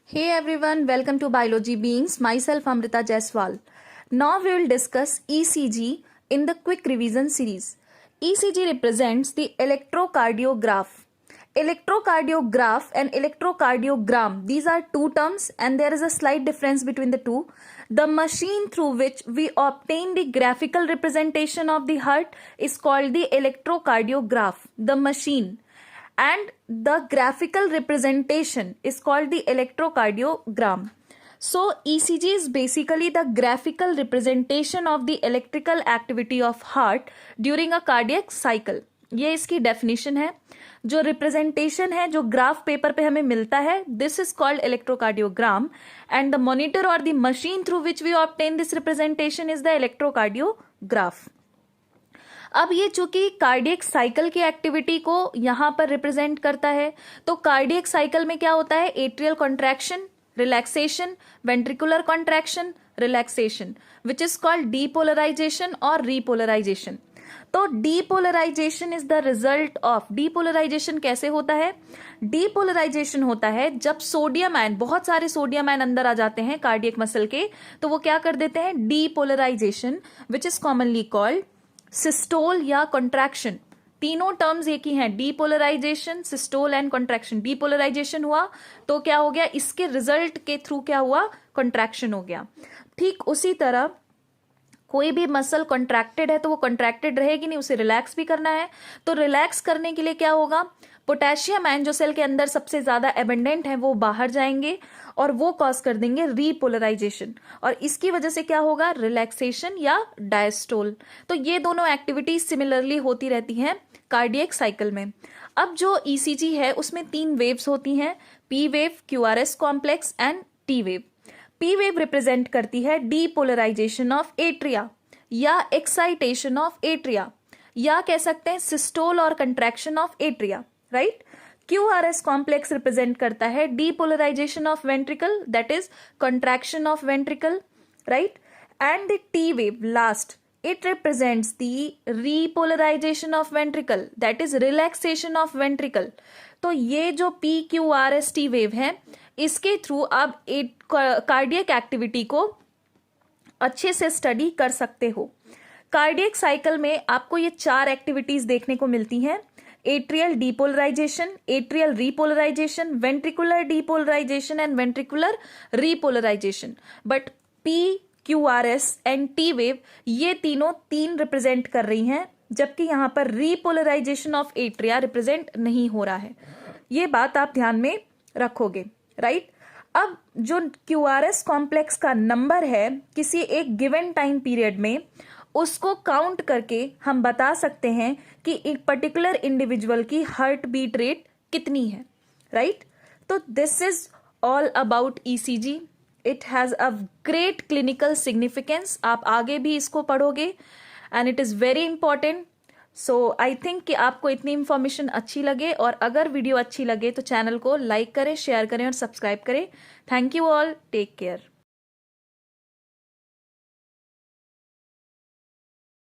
Hey everyone, welcome to Biology Beings. Myself Amrita Jaiswal. Now we will discuss ECG in the quick revision series. ECG represents the electrocardiograph. Electrocardiograph and electrocardiogram, these are two terms and there is a slight difference between the two. The machine through which we obtain the graphical representation of the heart is called the electrocardiograph. The machine. And the graphical representation is called the electrocardiogram. So ECG is basically the graphical representation of the electrical activity of heart during a cardiac cycle. ये इसकी definition है. जो representation है जो graph paper पे हमें मिलता है, this is called electrocardiogram and the monitor और the machine through which we obtain this representation is the electrocardiograph. अब ये चूंकि कार्डियक साइकिल की एक्टिविटी को यहां पर रिप्रेजेंट करता है, तो कार्डियक साइकिल में क्या होता है? Atrial contraction, relaxation, ventricular contraction, relaxation, which is called depolarization और रीपोलराइजेशन. तो depolarization is the result of. Depolarization कैसे होता है? डीपोलराइजेशन होता है जब सोडियम आयन, बहुत सारे सोडियम आयन अंदर आ जाते हैं कार्डियक मसल के, तो वो क्या कर देते हैं? Depolarization, which is commonly called systole या कॉन्ट्रैक्शन. तीनों टर्म्स एक ही हैं, depolarization, systole and contraction. Depolarization हुआ तो क्या हो गया? इसके रिजल्ट के थ्रू क्या हुआ? कॉन्ट्रैक्शन हो गया. ठीक उसी तरह कोई भी मसल कॉन्ट्रैक्टेड है तो वो कॉन्ट्रैक्टेड रहेगी नहीं, उसे रिलैक्स भी करना है. तो रिलैक्स करने के लिए क्या होगा? पोटेशियम आयन जो सेल के अंदर सबसे ज्यादा एबंडेंट है वो बाहर जाएंगे और वो कॉज कर देंगे रीपोलराइजेशन, और इसकी वजह से क्या होगा? रिलैक्सेशन या डायस्टोल. तो ये दोनों एक्टिविटीज सिमिलरली होती रहती हैं कार्डियक साइकिल में. अब जो ईसीजी है उसमें 3 वेव्स होती हैं, P wave, QRS complex and T wave. P wave represent करती है डीपोलराइजेशन ऑफ एट्रिया या एक्साइटेशन ऑफ एट्रिया, या कह सकते हैं सिस्टोल और contraction of atria, right. QRS complex represent करता है depolarization of ventricle, that is contraction of ventricle, right. And the T wave last, it represents the repolarization of ventricle, that is relaxation of ventricle. तो ये जो PQRST wave है इसके through आप cardiac activity को अच्छे से स्टडी कर सकते हो. कार्डियक साइकिल में आपको ये 4 एक्टिविटीज देखने को मिलती हैं: atrial depolarization, atrial repolarization, ventricular depolarization and ventricular repolarization. But PQRS and T wave ये तीनों 3 रिप्रेजेंट कर रही हैं, जबकि यहां पर रीपोलराइजेशन ऑफ एट्रिया रिप्रेजेंट नहीं हो रहा है. ये बात आप ध्यान में रखोगे, राइट. अब जो QRS कॉम्प्लेक्स का नंबर है किसी एक गिवन टाइम पीरियड में, उसको काउंट करके हम बता सकते हैं कि एक पर्टिकुलर इंडिविजुअल की हार्ट बीट रेट कितनी है, राइट. तो this is all about ECG. It has a great clinical significance. आप आगे भी इसको पढ़ोगे and it is very important. So I think कि आपको इतनी इंफॉर्मेशन अच्छी लगे, और अगर वीडियो अच्छी लगे तो चैनल को लाइक करें, शेयर करें और सब्सक्राइब करें. Thank you all. Take care.